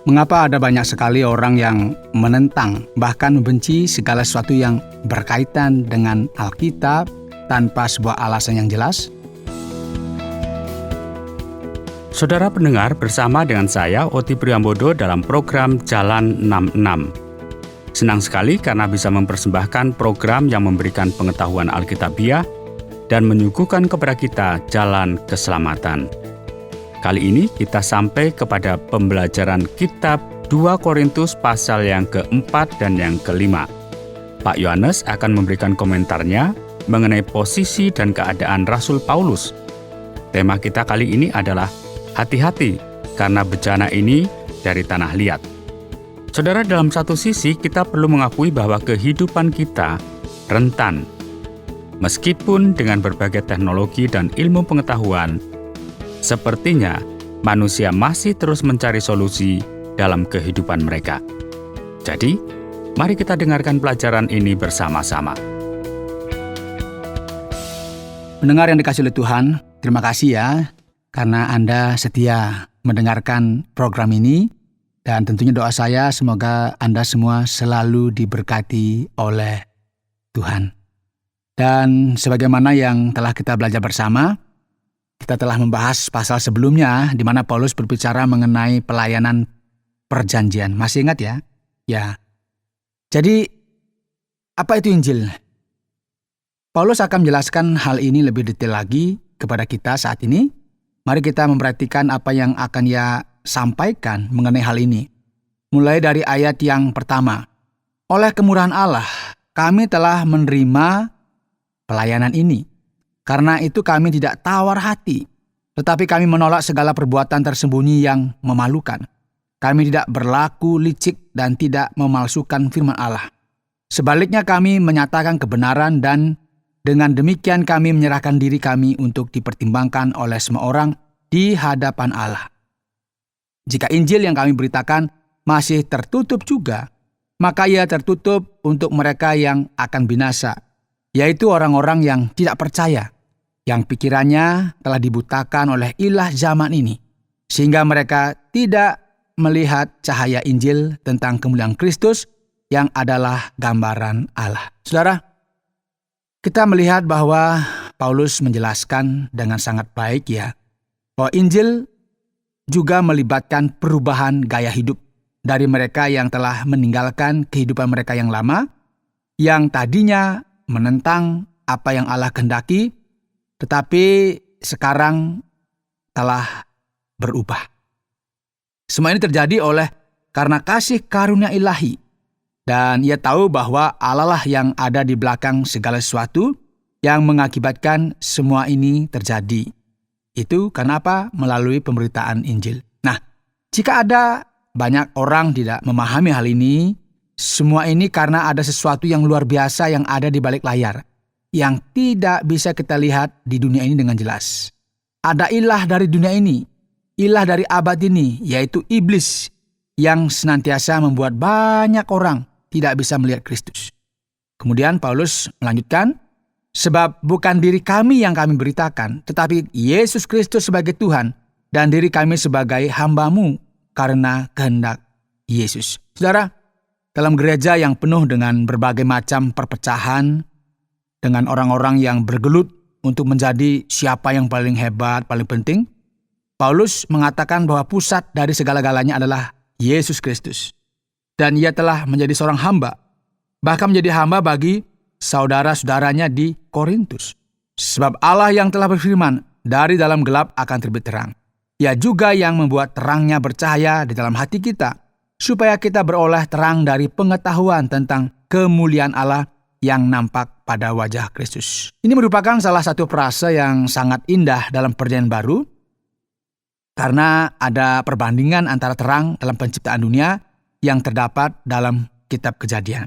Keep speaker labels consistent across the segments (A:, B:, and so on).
A: Mengapa ada banyak sekali orang yang menentang, bahkan membenci segala sesuatu yang berkaitan dengan Alkitab tanpa sebuah alasan yang jelas?
B: Saudara pendengar, bersama dengan saya, Oti Priambodo dalam program Jalan 66. Senang sekali karena bisa mempersembahkan program yang memberikan pengetahuan Alkitabiah dan menyuguhkan kepada kita jalan keselamatan. Kali ini kita sampai kepada pembelajaran kitab 2 Korintus pasal yang keempat dan yang kelima. Pak Yohanes akan memberikan komentarnya mengenai posisi dan keadaan Rasul Paulus. Tema kita kali ini adalah hati-hati karena bejana ini dari tanah liat. Saudara, dalam satu sisi kita perlu mengakui bahwa kehidupan kita rentan. Meskipun dengan berbagai teknologi dan ilmu pengetahuan, sepertinya manusia masih terus mencari solusi dalam kehidupan mereka. Jadi, mari kita dengarkan pelajaran ini bersama-sama.
A: Pendengar yang dikasihi oleh Tuhan, terima kasih ya karena Anda setia mendengarkan program ini, dan tentunya doa saya semoga Anda semua selalu diberkati oleh Tuhan. Dan sebagaimana yang telah kita belajar bersama, kita telah membahas pasal sebelumnya di mana Paulus berbicara mengenai pelayanan perjanjian. Masih ingat ya? Ya. Jadi, apa itu Injil? Paulus akan menjelaskan hal ini lebih detail lagi kepada kita saat ini. Mari kita memperhatikan apa yang akan ia sampaikan mengenai hal ini. Mulai dari ayat yang pertama. Oleh kemurahan Allah, kami telah menerima pelayanan ini. Karena itu kami tidak tawar hati, tetapi kami menolak segala perbuatan tersembunyi yang memalukan. Kami tidak berlaku licik dan tidak memalsukan firman Allah. Sebaliknya kami menyatakan kebenaran dan dengan demikian kami menyerahkan diri kami untuk dipertimbangkan oleh semua orang di hadapan Allah. Jika Injil yang kami beritakan masih tertutup juga, maka ia tertutup untuk mereka yang akan binasa, yaitu orang-orang yang tidak percaya, yang pikirannya telah dibutakan oleh ilah zaman ini, sehingga mereka tidak melihat cahaya Injil tentang kemuliaan Kristus yang adalah gambaran Allah. Saudara, kita melihat bahwa Paulus menjelaskan dengan sangat baik ya, bahwa Injil juga melibatkan perubahan gaya hidup dari mereka yang telah meninggalkan kehidupan mereka yang lama, yang tadinya menentang apa yang Allah kehendaki, tetapi sekarang telah berubah. Semua ini terjadi karena kasih karunia ilahi. Dan ia tahu bahwa Allah lah yang ada di belakang segala sesuatu yang mengakibatkan semua ini terjadi. Itu kenapa? Melalui pemberitaan Injil. Nah, jika ada banyak orang tidak memahami hal ini, semua ini karena ada sesuatu yang luar biasa yang ada di balik layar, yang tidak bisa kita lihat di dunia ini dengan jelas. Ada ilah dari dunia ini, ilah dari abad ini, yaitu iblis, yang senantiasa membuat banyak orang tidak bisa melihat Kristus. Kemudian Paulus melanjutkan, sebab bukan diri kami yang kami beritakan, tetapi Yesus Kristus sebagai Tuhan, dan diri kami sebagai hamba-Mu karena kehendak Yesus. Saudara, dalam gereja yang penuh dengan berbagai macam perpecahan, dengan orang-orang yang bergelut untuk menjadi siapa yang paling hebat, paling penting, Paulus mengatakan bahwa pusat dari segala-galanya adalah Yesus Kristus. Dan ia telah menjadi seorang hamba, bahkan menjadi hamba bagi saudara-saudaranya di Korintus. Sebab Allah yang telah berfirman, dari dalam gelap akan terbit terang. Ia juga yang membuat terangnya bercahaya di dalam hati kita, supaya kita beroleh terang dari pengetahuan tentang kemuliaan Allah yang nampak pada wajah Kristus. Ini merupakan salah satu frase yang sangat indah dalam Perjanjian Baru, karena ada perbandingan antara terang dalam penciptaan dunia yang terdapat dalam kitab Kejadian.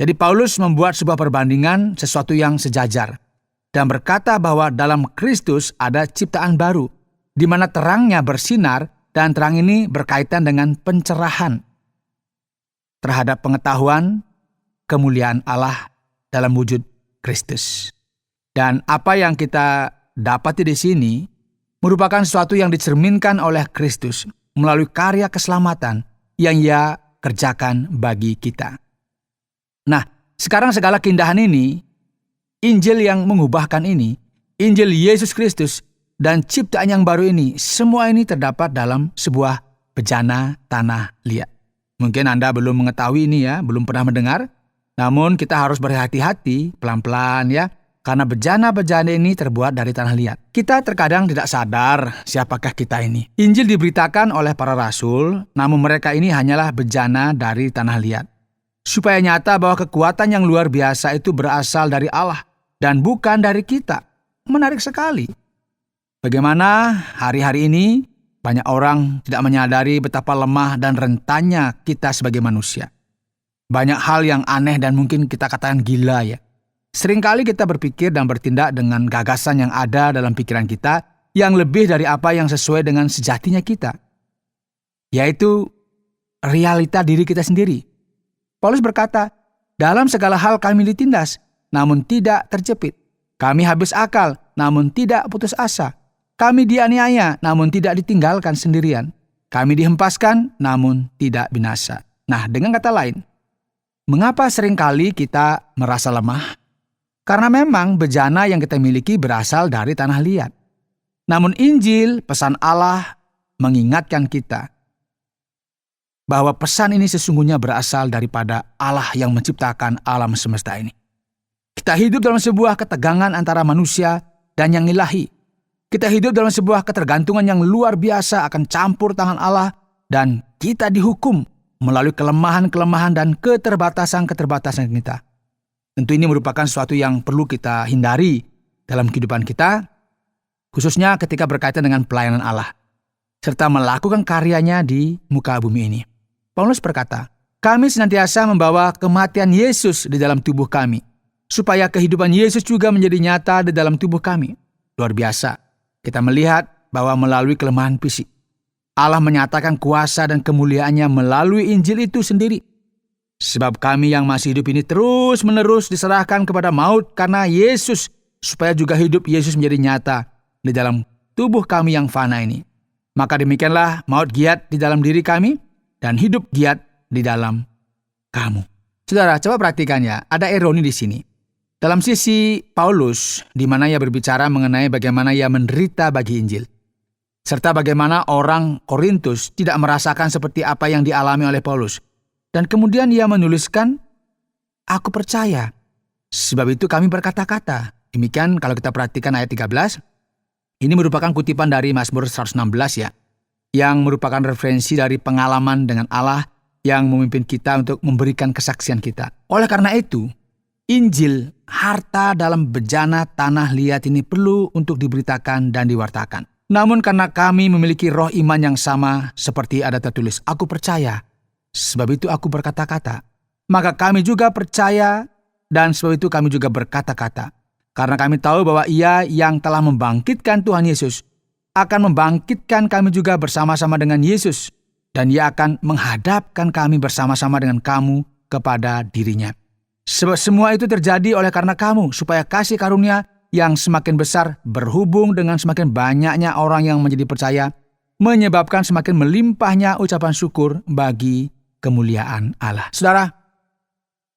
A: Jadi Paulus membuat sebuah perbandingan sesuatu yang sejajar dan berkata bahwa dalam Kristus ada ciptaan baru, di mana terangnya bersinar dan terang ini berkaitan dengan pencerahan terhadap pengetahuan kemuliaan Allah dalam wujud Kristus. Dan apa yang kita dapati di sini merupakan sesuatu yang dicerminkan oleh Kristus melalui karya keselamatan yang Ia kerjakan bagi kita. Nah, sekarang segala keindahan ini, Injil yang mengubahkan ini, Injil Yesus Kristus, dan ciptaan yang baru ini, semua ini terdapat dalam sebuah bejana tanah liat. Mungkin Anda belum mengetahui ini ya, belum pernah mendengar. Namun kita harus berhati-hati, pelan-pelan ya, karena bejana-bejana ini terbuat dari tanah liat. Kita terkadang tidak sadar siapakah kita ini. Injil diberitakan oleh para rasul, namun mereka ini hanyalah bejana dari tanah liat. Supaya nyata bahwa kekuatan yang luar biasa itu berasal dari Allah dan bukan dari kita. Menarik sekali. Bagaimana hari-hari ini banyak orang tidak menyadari betapa lemah dan rentannya kita sebagai manusia. Banyak hal yang aneh dan mungkin kita katakan gila ya. Seringkali kita berpikir dan bertindak dengan gagasan yang ada dalam pikiran kita yang lebih dari apa yang sesuai dengan sejatinya kita. Yaitu realita diri kita sendiri. Paulus berkata, dalam segala hal kami ditindas, namun tidak terjepit. Kami habis akal, namun tidak putus asa. Kami dianiaya, namun tidak ditinggalkan sendirian. Kami dihempaskan, namun tidak binasa. Nah, dengan kata lain, mengapa seringkali kita merasa lemah? Karena memang bejana yang kita miliki berasal dari tanah liat. Namun Injil, pesan Allah, mengingatkan kita bahwa pesan ini sesungguhnya berasal daripada Allah yang menciptakan alam semesta ini. Kita hidup dalam sebuah ketegangan antara manusia dan yang ilahi. Kita hidup dalam sebuah ketergantungan yang luar biasa akan campur tangan Allah, dan kita dihukum melalui kelemahan-kelemahan dan keterbatasan-keterbatasan kita. Tentu ini merupakan sesuatu yang perlu kita hindari dalam kehidupan kita, khususnya ketika berkaitan dengan pelayanan Allah, serta melakukan karyanya di muka bumi ini. Paulus berkata, kami senantiasa membawa kematian Yesus di dalam tubuh kami, supaya kehidupan Yesus juga menjadi nyata di dalam tubuh kami. Luar biasa, kita melihat bahwa melalui kelemahan fisik, Allah menyatakan kuasa dan kemuliaannya melalui Injil itu sendiri. Sebab kami yang masih hidup ini terus-menerus diserahkan kepada maut karena Yesus, supaya juga hidup Yesus menjadi nyata di dalam tubuh kami yang fana ini. Maka demikianlah maut giat di dalam diri kami dan hidup giat di dalam kamu. Saudara, coba perhatikan ya, ada ironi di sini. Dalam sisi Paulus, di mana ia berbicara mengenai bagaimana ia menderita bagi Injil, serta bagaimana orang Korintus tidak merasakan seperti apa yang dialami oleh Paulus. Dan kemudian ia menuliskan, aku percaya, sebab itu kami berkata-kata. Demikian kalau kita perhatikan ayat 13, ini merupakan kutipan dari Mazmur 116 ya, yang merupakan referensi dari pengalaman dengan Allah yang memimpin kita untuk memberikan kesaksian kita. Oleh karena itu, Injil, harta dalam bejana tanah liat ini perlu untuk diberitakan dan diwartakan. Namun karena kami memiliki roh iman yang sama seperti ada tertulis, aku percaya, sebab itu aku berkata-kata. Maka kami juga percaya dan sebab itu kami juga berkata-kata. Karena kami tahu bahwa Ia yang telah membangkitkan Tuhan Yesus akan membangkitkan kami juga bersama-sama dengan Yesus. Dan Ia akan menghadapkan kami bersama-sama dengan kamu kepada dirinya. Sebab semua itu terjadi oleh karena kamu, supaya kasih karunia yang semakin besar berhubung dengan semakin banyaknya orang yang menjadi percaya, menyebabkan semakin melimpahnya ucapan syukur bagi kemuliaan Allah. Saudara,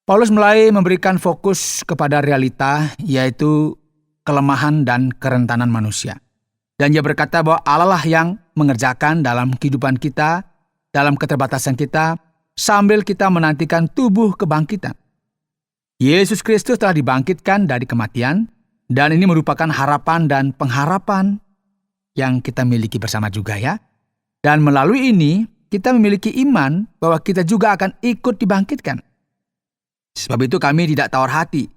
A: Paulus mulai memberikan fokus kepada realita, yaitu kelemahan dan kerentanan manusia. Dan ia berkata bahwa Allah lah yang mengerjakan dalam kehidupan kita, dalam keterbatasan kita, sambil kita menantikan tubuh kebangkitan. Yesus Kristus telah dibangkitkan dari kematian, dan ini merupakan harapan dan pengharapan yang kita miliki bersama juga ya. Dan melalui ini, kita memiliki iman bahwa kita juga akan ikut dibangkitkan. Sebab itu kami tidak tawar hati.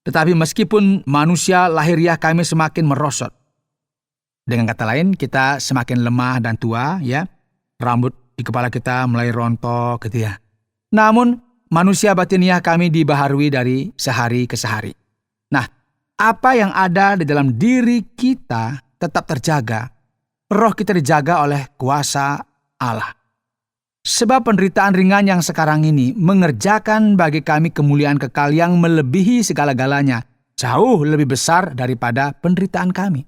A: Tetapi meskipun manusia lahiriah kami semakin merosot. Dengan kata lain, kita semakin lemah dan tua ya. Rambut di kepala kita mulai rontok gitu ya. Namun manusia batiniah kami dibaharui dari sehari ke sehari. Nah, apa yang ada di dalam diri kita tetap terjaga. Roh kita dijaga oleh kuasa Allah. Sebab penderitaan ringan yang sekarang ini mengerjakan bagi kami kemuliaan kekal yang melebihi segala-galanya, jauh lebih besar daripada penderitaan kami.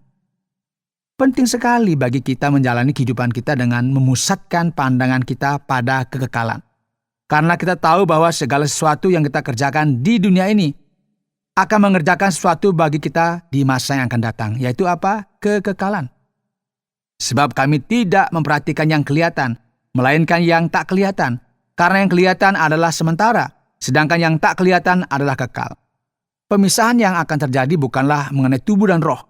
A: Penting sekali bagi kita menjalani kehidupan kita dengan memusatkan pandangan kita pada kekekalan. Karena kita tahu bahwa segala sesuatu yang kita kerjakan di dunia ini akan mengerjakan sesuatu bagi kita di masa yang akan datang, yaitu apa? Kekekalan. Sebab kami tidak memperhatikan yang kelihatan, melainkan yang tak kelihatan. Karena yang kelihatan adalah sementara, sedangkan yang tak kelihatan adalah kekal. Pemisahan yang akan terjadi bukanlah mengenai tubuh dan roh.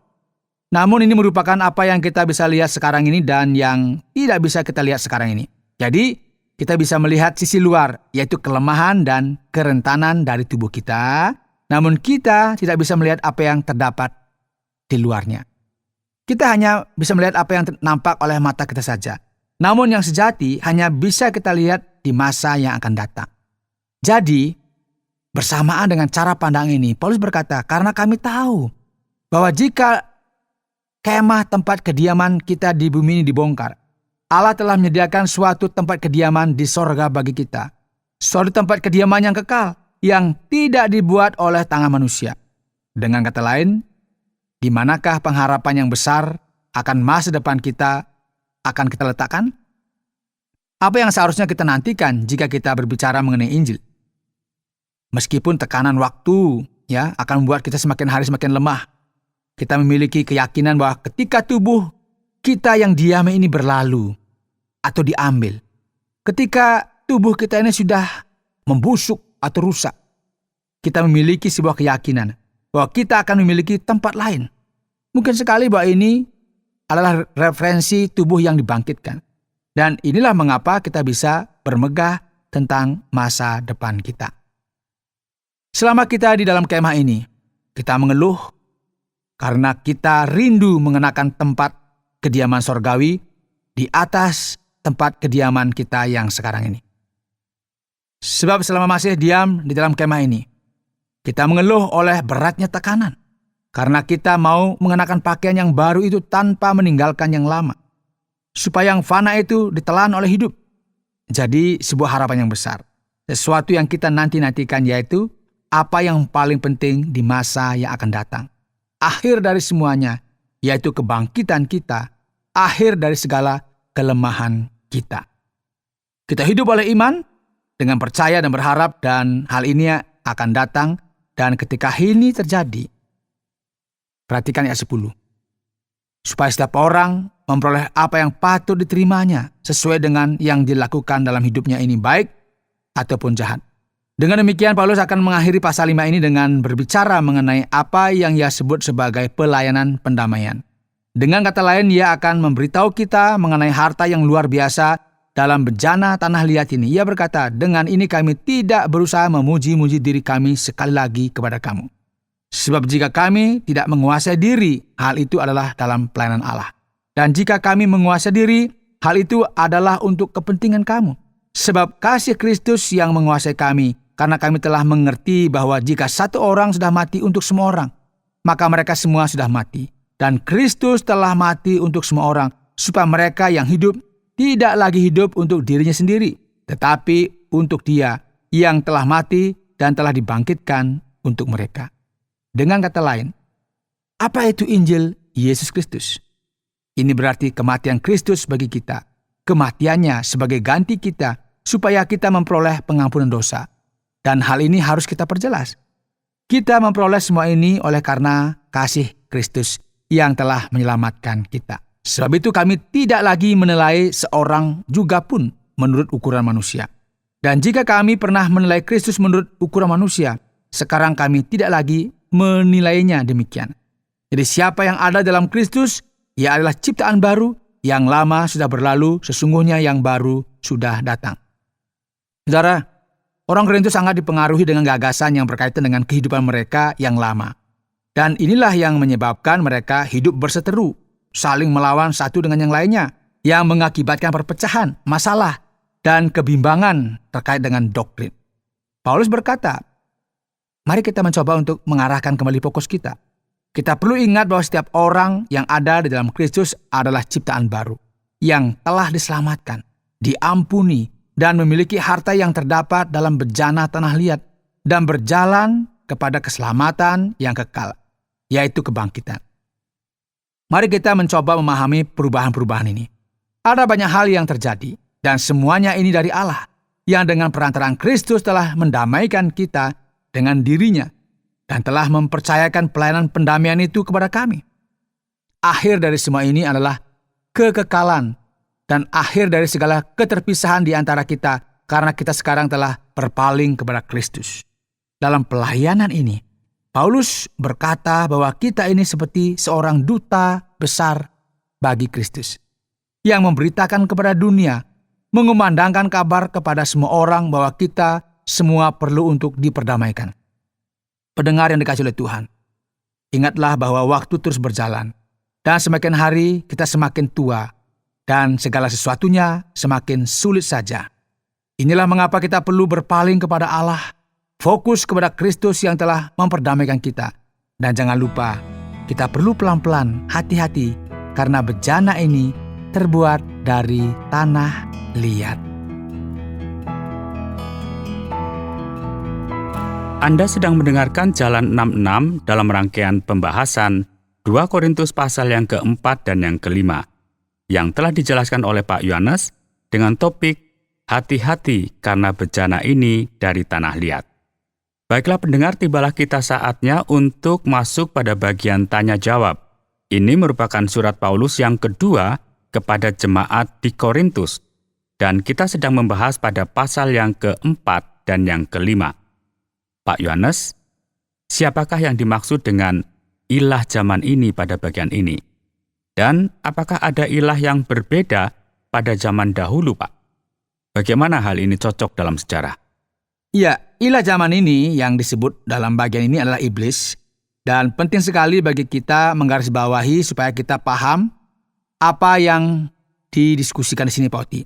A: Namun ini merupakan apa yang kita bisa lihat sekarang ini dan yang tidak bisa kita lihat sekarang ini. Jadi, kita bisa melihat sisi luar, yaitu kelemahan dan kerentanan dari tubuh kita. Namun kita tidak bisa melihat apa yang terdapat di luarnya. Kita hanya bisa melihat apa yang nampak oleh mata kita saja. Namun yang sejati hanya bisa kita lihat di masa yang akan datang. Jadi, bersamaan dengan cara pandang ini, Paulus berkata, karena kami tahu bahwa jika kemah tempat kediaman kita di bumi ini dibongkar, Allah telah menyediakan suatu tempat kediaman di sorga bagi kita. Suatu tempat kediaman yang kekal, yang tidak dibuat oleh tangan manusia. Dengan kata lain, di manakah pengharapan yang besar akan masa depan kita akan kita letakkan? Apa yang seharusnya kita nantikan jika kita berbicara mengenai Injil? Meskipun tekanan waktu akan membuat kita semakin hari semakin lemah, kita memiliki keyakinan bahwa ketika tubuh kita yang diam ini berlalu atau diambil, ketika tubuh kita ini sudah membusuk atau rusak, kita memiliki sebuah keyakinan bahwa kita akan memiliki tempat lain. Mungkin sekali bahwa ini adalah referensi tubuh yang dibangkitkan. Dan inilah mengapa kita bisa bermegah tentang masa depan kita. Selama kita di dalam kemah ini, kita mengeluh karena kita rindu mengenakan tempat kediaman sorgawi di atas tempat kediaman kita yang sekarang ini. Sebab selama masih diam di dalam kemah ini, kita mengeluh oleh beratnya tekanan. Karena kita mau mengenakan pakaian yang baru itu tanpa meninggalkan yang lama. Supaya yang fana itu ditelan oleh hidup. Jadi sebuah harapan yang besar. Sesuatu yang kita nanti-nantikan yaitu apa yang paling penting di masa yang akan datang. Akhir dari semuanya yaitu kebangkitan kita. Akhir dari segala kelemahan kita. Kita hidup oleh iman, dengan percaya dan berharap, dan hal ini akan datang. Dan ketika ini terjadi, perhatikan ayat 10. Supaya setiap orang memperoleh apa yang patut diterimanya sesuai dengan yang dilakukan dalam hidupnya ini, baik ataupun jahat. Dengan demikian, Paulus akan mengakhiri pasal 5 ini dengan berbicara mengenai apa yang ia sebut sebagai pelayanan pendamaian. Dengan kata lain, ia akan memberitahu kita mengenai harta yang luar biasa dalam bejana tanah liat ini. Ia berkata, dengan ini kami tidak berusaha memuji-muji diri kami sekali lagi kepada kamu. Sebab jika kami tidak menguasai diri, hal itu adalah dalam pelayanan Allah. Dan jika kami menguasai diri, hal itu adalah untuk kepentingan kamu. Sebab kasih Kristus yang menguasai kami, karena kami telah mengerti bahwa jika satu orang sudah mati untuk semua orang, maka mereka semua sudah mati. Dan Kristus telah mati untuk semua orang, supaya mereka yang hidup tidak lagi hidup untuk dirinya sendiri, tetapi untuk Dia yang telah mati dan telah dibangkitkan untuk mereka. Dengan kata lain, apa itu Injil Yesus Kristus? Ini berarti kematian Kristus bagi kita, kematiannya sebagai ganti kita, supaya kita memperoleh pengampunan dosa. Dan hal ini harus kita perjelas. Kita memperoleh semua ini oleh karena kasih Kristus yang telah menyelamatkan kita. Sebab itu kami tidak lagi menilai seorang juga pun menurut ukuran manusia. Dan jika kami pernah menilai Kristus menurut ukuran manusia, sekarang kami tidak lagi menilainya demikian. Jadi siapa yang ada dalam Kristus, ia adalah ciptaan baru, yang lama sudah berlalu, sesungguhnya yang baru sudah datang. Saudara, orang Korintus sangat dipengaruhi dengan gagasan yang berkaitan dengan kehidupan mereka yang lama. Dan inilah yang menyebabkan mereka hidup berseteru, saling melawan satu dengan yang lainnya, yang mengakibatkan perpecahan, masalah, dan kebimbangan terkait dengan doktrin. Paulus berkata, mari kita mencoba untuk mengarahkan kembali fokus kita. Kita perlu ingat bahwa setiap orang yang ada di dalam Kristus adalah ciptaan baru, yang telah diselamatkan, diampuni, dan memiliki harta yang terdapat dalam bejana tanah liat, dan berjalan kepada keselamatan yang kekal, yaitu kebangkitan. Mari kita mencoba memahami perubahan-perubahan ini. Ada banyak hal yang terjadi, dan semuanya ini dari Allah, yang dengan perantaraan Kristus telah mendamaikan kita dengan dirinya, dan telah mempercayakan pelayanan pendamaian itu kepada kami. Akhir dari semua ini adalah kekekalan, dan akhir dari segala keterpisahan di antara kita, karena kita sekarang telah berpaling kepada Kristus. Dalam pelayanan ini, Paulus berkata bahwa kita ini seperti seorang duta besar bagi Kristus, yang memberitakan kepada dunia, mengumandangkan kabar kepada semua orang bahwa kita semua perlu untuk diperdamaikan. Pendengar yang dikasihi oleh Tuhan, ingatlah bahwa waktu terus berjalan, dan semakin hari kita semakin tua, dan segala sesuatunya semakin sulit saja. Inilah mengapa kita perlu berpaling kepada Allah, fokus kepada Kristus yang telah memperdamaikan kita. Dan jangan lupa, kita perlu pelan-pelan, hati-hati, karena bejana ini terbuat dari tanah liat.
B: Anda sedang mendengarkan Jalan 66 dalam rangkaian pembahasan 2 Korintus pasal yang keempat dan yang kelima, yang telah dijelaskan oleh Pak Yohanes dengan topik hati-hati karena bejana ini dari tanah liat. Baiklah pendengar, tibalah kita saatnya untuk masuk pada bagian tanya-jawab. Ini merupakan surat Paulus yang kedua kepada jemaat di Korintus, dan kita sedang membahas pada pasal yang keempat dan yang kelima. Pak Yohanes, siapakah yang dimaksud dengan ilah zaman ini pada bagian ini? Dan apakah ada ilah yang berbeda pada zaman dahulu, Pak? Bagaimana hal ini cocok dalam sejarah?
A: Ya, ilah zaman ini yang disebut dalam bagian ini adalah iblis, dan penting sekali bagi kita menggarisbawahi supaya kita paham apa yang didiskusikan di sini, Pak Oti.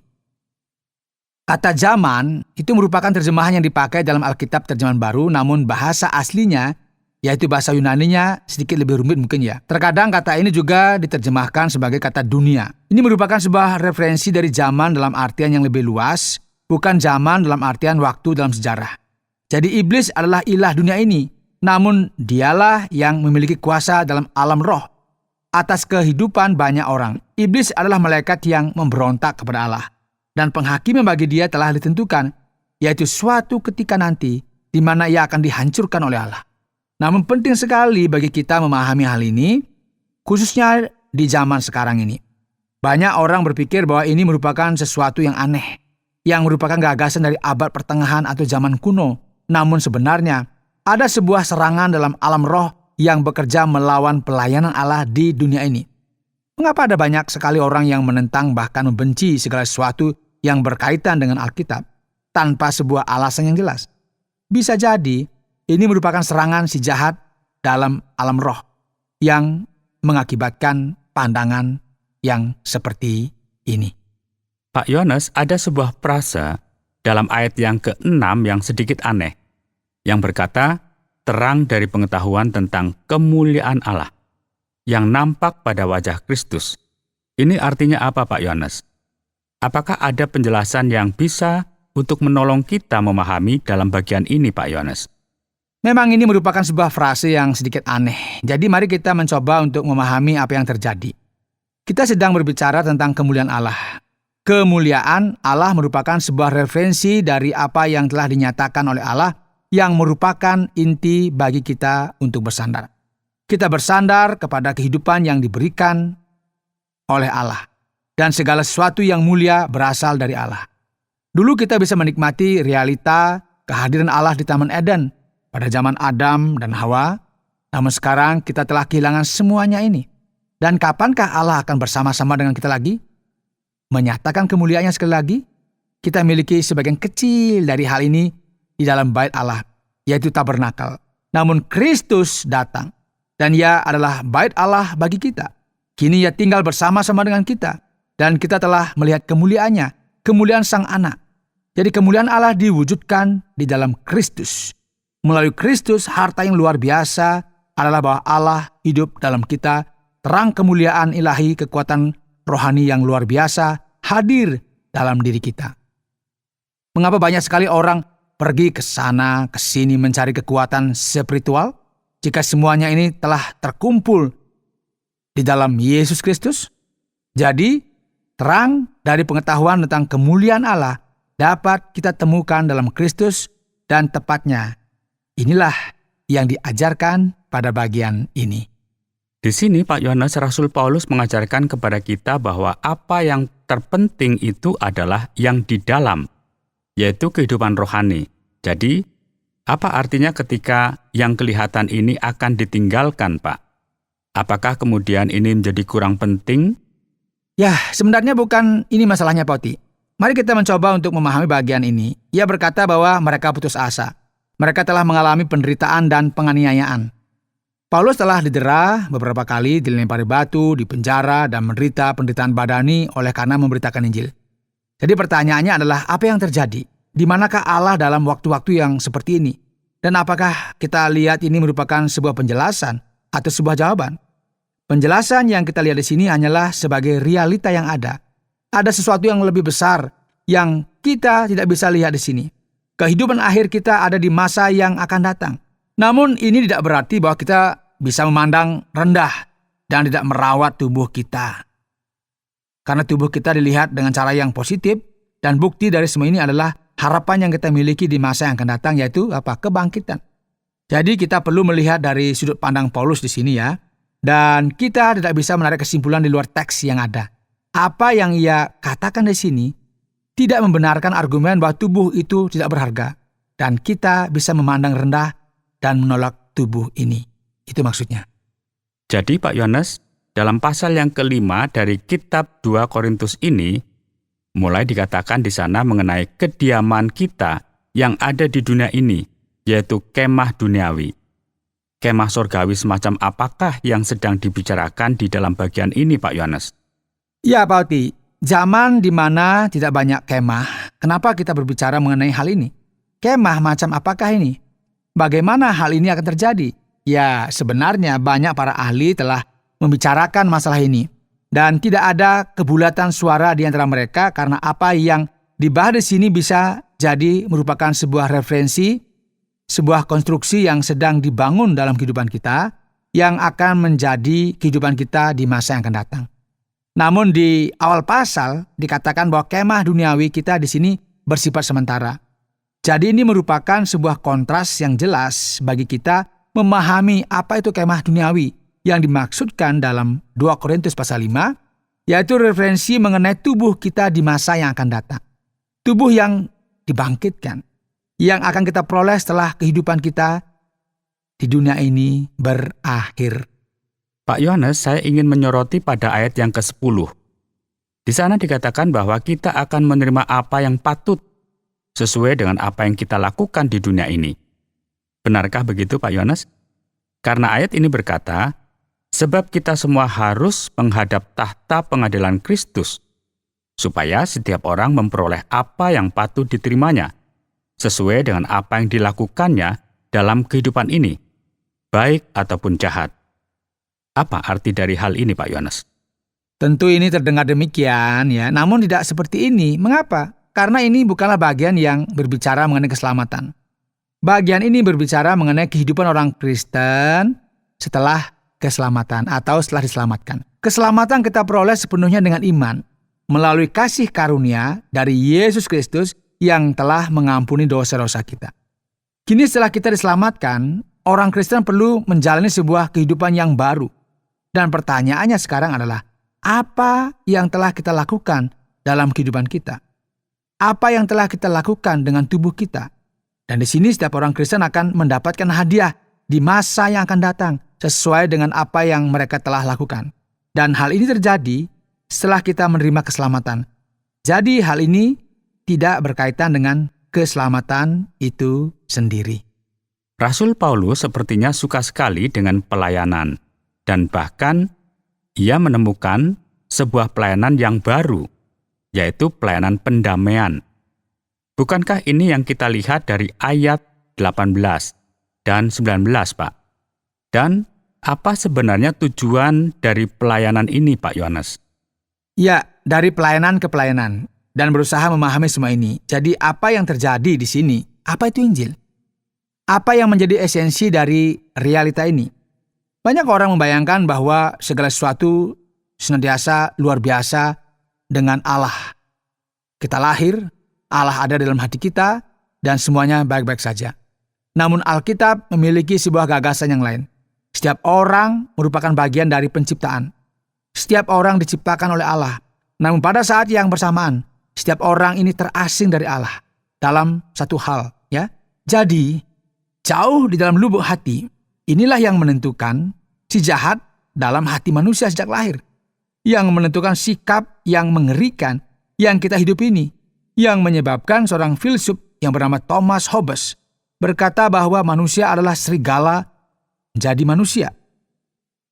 A: Kata zaman itu merupakan terjemahan yang dipakai dalam Alkitab terjemahan baru, namun bahasa aslinya, yaitu bahasa Yunaninya, sedikit lebih rumit mungkin ya. Terkadang kata ini juga diterjemahkan sebagai kata dunia. Ini merupakan sebuah referensi dari zaman dalam artian yang lebih luas, bukan zaman dalam artian waktu dalam sejarah. Jadi iblis adalah ilah dunia ini, namun dialah yang memiliki kuasa dalam alam roh atas kehidupan banyak orang. Iblis adalah malaikat yang memberontak kepada Allah, dan penghakiman bagi dia telah ditentukan, yaitu suatu ketika nanti di mana ia akan dihancurkan oleh Allah. Namun penting sekali bagi kita memahami hal ini, khususnya di zaman sekarang ini. Banyak orang berpikir bahwa ini merupakan sesuatu yang aneh, yang merupakan gagasan dari abad pertengahan atau zaman kuno. Namun sebenarnya, ada sebuah serangan dalam alam roh yang bekerja melawan pelayanan Allah di dunia ini. Mengapa ada banyak sekali orang yang menentang bahkan membenci segala sesuatu yang berkaitan dengan Alkitab tanpa sebuah alasan yang jelas? Bisa jadi, ini merupakan serangan si jahat dalam alam roh yang mengakibatkan pandangan yang seperti ini.
B: Pak Yohanes, ada sebuah frasa dalam ayat yang ke-6 yang sedikit aneh, yang berkata, terang dari pengetahuan tentang kemuliaan Allah yang nampak pada wajah Kristus. Ini artinya apa, Pak Yohanes? Apakah ada penjelasan yang bisa untuk menolong kita memahami dalam bagian ini, Pak Yohanes?
A: Memang ini merupakan sebuah frase yang sedikit aneh. Jadi mari kita mencoba untuk memahami apa yang terjadi. Kita sedang berbicara tentang kemuliaan Allah. Kemuliaan Allah merupakan sebuah referensi dari apa yang telah dinyatakan oleh Allah yang merupakan inti bagi kita untuk bersandar. Kita bersandar kepada kehidupan yang diberikan oleh Allah. Dan segala sesuatu yang mulia berasal dari Allah. Dulu kita bisa menikmati realita kehadiran Allah di Taman Eden pada zaman Adam dan Hawa, namun sekarang kita telah kehilangan semuanya ini. Dan kapankah Allah akan bersama-sama dengan kita lagi? Menyatakan kemuliaannya sekali lagi? Kita miliki sebagian kecil dari hal ini di dalam bait Allah, yaitu tabernakel. Namun Kristus datang, dan ia adalah bait Allah bagi kita. Kini ia tinggal bersama-sama dengan kita, dan kita telah melihat kemuliaannya, kemuliaan Sang Anak. Jadi kemuliaan Allah diwujudkan di dalam Kristus. Melalui Kristus, harta yang luar biasa adalah bahwa Allah hidup dalam kita, terang kemuliaan ilahi, kekuatan rohani yang luar biasa hadir dalam diri kita. Mengapa banyak sekali orang pergi ke sana, ke sini mencari kekuatan spiritual, jika semuanya ini telah terkumpul di dalam Yesus Kristus. Jadi, terang dari pengetahuan tentang kemuliaan Allah dapat kita temukan dalam Kristus, dan tepatnya inilah yang diajarkan pada bagian ini.
B: Di sini Pak Yohanes, Rasul Paulus mengajarkan kepada kita bahwa apa yang terpenting itu adalah yang di dalam, yaitu kehidupan rohani. Jadi, apa artinya ketika yang kelihatan ini akan ditinggalkan, Pak? Apakah kemudian ini menjadi kurang penting?
A: Ya, sebenarnya bukan ini masalahnya, Pak Oti. Mari kita mencoba untuk memahami bagian ini. Ia berkata bahwa mereka putus asa. Mereka telah mengalami penderitaan dan penganiayaan. Paulus telah didera beberapa kali, dilempari batu, dipenjara, dan menderita penderitaan badani oleh karena memberitakan Injil. Jadi pertanyaannya adalah, apa yang terjadi? Di manakah Allah dalam waktu-waktu yang seperti ini? Dan apakah kita lihat ini merupakan sebuah penjelasan atau sebuah jawaban? Penjelasan yang kita lihat di sini hanyalah sebagai realita yang ada. Ada sesuatu yang lebih besar yang kita tidak bisa lihat di sini. Kehidupan akhir kita ada di masa yang akan datang. Namun ini tidak berarti bahwa kita bisa memandang rendah dan tidak merawat tubuh kita. Karena tubuh kita dilihat dengan cara yang positif, dan bukti dari semua ini adalah harapan yang kita miliki di masa yang akan datang, yaitu kebangkitan. Jadi kita perlu melihat dari sudut pandang Paulus di sini ya, dan kita tidak bisa menarik kesimpulan di luar teks yang ada. Apa yang ia katakan di sini tidak membenarkan argumen bahwa tubuh itu tidak berharga, dan kita bisa memandang rendah dan menolak tubuh ini. Itu maksudnya.
B: Jadi Pak Yohanes, dalam pasal yang kelima dari kitab 2 Korintus ini, mulai dikatakan di sana mengenai kediaman kita yang ada di dunia ini, yaitu kemah duniawi. Kemah surgawi semacam apakah yang sedang dibicarakan di dalam bagian ini, Pak Yohanes?
A: Ya, Pak Oti, zaman di mana tidak banyak kemah, kenapa kita berbicara mengenai hal ini? Kemah macam apakah ini? Bagaimana hal ini akan terjadi? Ya, sebenarnya banyak para ahli telah membicarakan masalah ini. Dan tidak ada kebulatan suara di antara mereka karena apa yang dibahas di sini bisa jadi merupakan sebuah referensi, sebuah konstruksi yang sedang dibangun dalam kehidupan kita, yang akan menjadi kehidupan kita di masa yang akan datang. Namun di awal pasal dikatakan bahwa kemah duniawi kita di sini bersifat sementara. Jadi ini merupakan sebuah kontras yang jelas bagi kita memahami apa itu kemah duniawi yang dimaksudkan dalam 2 Korintus pasal 5, yaitu referensi mengenai tubuh kita di masa yang akan datang. Tubuh yang dibangkitkan, yang akan kita peroleh setelah kehidupan kita di dunia ini berakhir.
B: Pak Yohanes, saya ingin menyoroti pada ayat yang ke-10. Di sana dikatakan bahwa kita akan menerima apa yang patut sesuai dengan apa yang kita lakukan di dunia ini. Benarkah begitu, Pak Yohanes? Karena ayat ini berkata, sebab kita semua harus menghadap tahta pengadilan Kristus, supaya setiap orang memperoleh apa yang patut diterimanya, sesuai dengan apa yang dilakukannya dalam kehidupan ini, baik ataupun jahat. Apa arti dari hal ini, Pak Yohanes?
A: Tentu ini terdengar demikian ya, namun tidak seperti ini. Mengapa? Karena ini bukanlah bagian yang berbicara mengenai keselamatan. Bagian ini berbicara mengenai kehidupan orang Kristen setelah keselamatan atau setelah diselamatkan. Keselamatan kita peroleh sepenuhnya dengan iman, melalui kasih karunia dari Yesus Kristus yang telah mengampuni dosa-dosa kita. Kini setelah kita diselamatkan, orang Kristen perlu menjalani sebuah kehidupan yang baru. Dan pertanyaannya sekarang adalah, apa yang telah kita lakukan dalam kehidupan kita? Apa yang telah kita lakukan dengan tubuh kita? Dan di sini setiap orang Kristen akan mendapatkan hadiah di masa yang akan datang sesuai dengan apa yang mereka telah lakukan. Dan hal ini terjadi setelah kita menerima keselamatan. Jadi hal ini tidak berkaitan dengan keselamatan itu sendiri.
B: Rasul Paulus sepertinya suka sekali dengan pelayanan, dan bahkan ia menemukan sebuah pelayanan yang baru, yaitu pelayanan pendamaian. Bukankah ini yang kita lihat dari ayat 18 dan 19, Pak? Dan apa sebenarnya tujuan dari pelayanan ini, Pak Yohanes?
A: Ya, dari pelayanan ke pelayanan, dan berusaha memahami semua ini. Jadi apa yang terjadi di sini? Apa itu Injil? Apa yang menjadi esensi dari realita ini? Banyak orang membayangkan bahwa segala sesuatu senantiasa luar biasa dengan Allah. Kita lahir, Allah ada dalam hati kita, dan semuanya baik-baik saja. Namun Alkitab memiliki sebuah gagasan yang lain. Setiap orang merupakan bagian dari penciptaan. Setiap orang diciptakan oleh Allah. Namun pada saat yang bersamaan, setiap orang ini terasing dari Allah dalam satu hal, ya. Jadi, jauh di dalam lubuk hati, inilah yang menentukan si jahat dalam hati manusia sejak lahir. Yang menentukan sikap yang mengerikan yang kita hidup ini. Yang menyebabkan seorang filsuf yang bernama Thomas Hobbes berkata bahwa manusia adalah serigala menjadi manusia.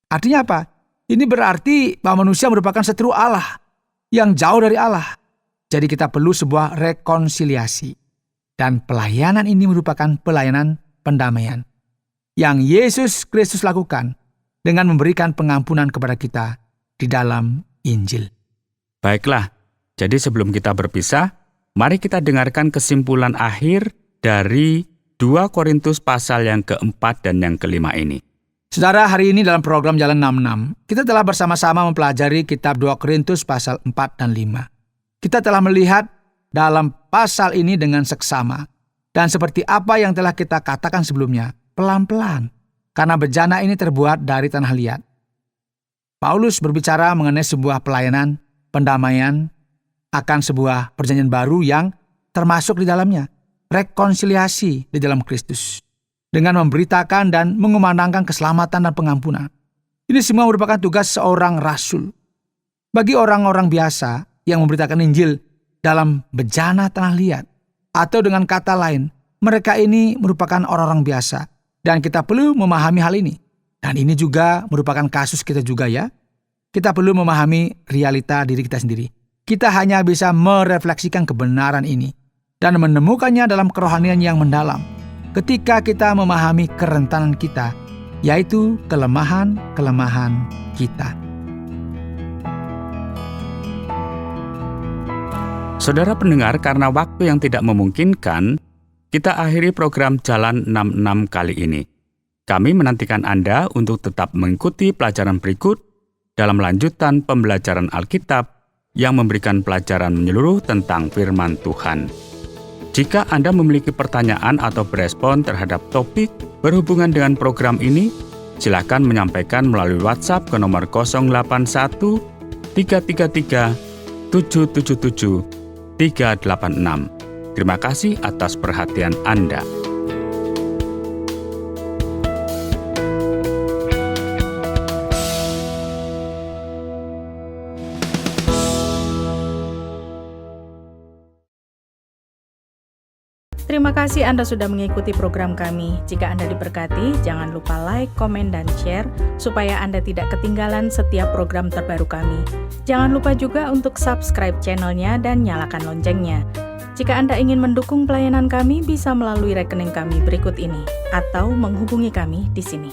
A: Artinya apa? Ini berarti bahwa manusia merupakan setru Allah yang jauh dari Allah. Jadi kita perlu sebuah rekonsiliasi. Dan pelayanan ini merupakan pelayanan pendamaian yang Yesus Kristus lakukan dengan memberikan pengampunan kepada kita di dalam Injil.
B: Baiklah, jadi sebelum kita berpisah, mari kita dengarkan kesimpulan akhir dari 2 Korintus pasal yang keempat dan yang kelima ini.
A: Saudara, hari ini dalam program Jalan 66, kita telah bersama-sama mempelajari kitab 2 Korintus pasal 4 dan 5. Kita telah melihat dalam pasal ini dengan seksama. Dan seperti apa yang telah kita katakan sebelumnya, pelan-pelan. Karena bejana ini terbuat dari tanah liat. Paulus berbicara mengenai sebuah pelayanan, pendamaian, akan sebuah perjanjian baru yang termasuk di dalamnya rekonsiliasi di dalam Kristus dengan memberitakan dan mengumandangkan keselamatan dan pengampunan. Ini semua merupakan tugas seorang rasul. Bagi orang-orang biasa yang memberitakan Injil dalam bejana tanah liat, atau dengan kata lain, mereka ini merupakan orang-orang biasa dan kita perlu memahami hal ini. Dan ini juga merupakan kasus kita juga, ya. Kita perlu memahami realita diri kita sendiri. Kita hanya bisa merefleksikan kebenaran ini dan menemukannya dalam kerohanian yang mendalam. Ketika kita memahami kerentanan kita, yaitu kelemahan-kelemahan kita.
B: Saudara pendengar, karena waktu yang tidak memungkinkan, kita akhiri program Jalan 66 kali ini. Kami menantikan Anda untuk tetap mengikuti pelajaran berikut dalam lanjutan pembelajaran Alkitab yang memberikan pelajaran menyeluruh tentang firman Tuhan. Jika Anda memiliki pertanyaan atau berespon terhadap topik berhubungan dengan program ini, silakan menyampaikan melalui WhatsApp ke nomor 081 333 777 386. Terima kasih atas perhatian Anda.
C: Terima kasih Anda sudah mengikuti program kami. Jika Anda diberkati, jangan lupa like, komen, dan share supaya Anda tidak ketinggalan setiap program terbaru kami. Jangan lupa juga untuk subscribe channelnya dan nyalakan loncengnya. Jika Anda ingin mendukung pelayanan kami, bisa melalui rekening kami berikut ini atau menghubungi kami di sini.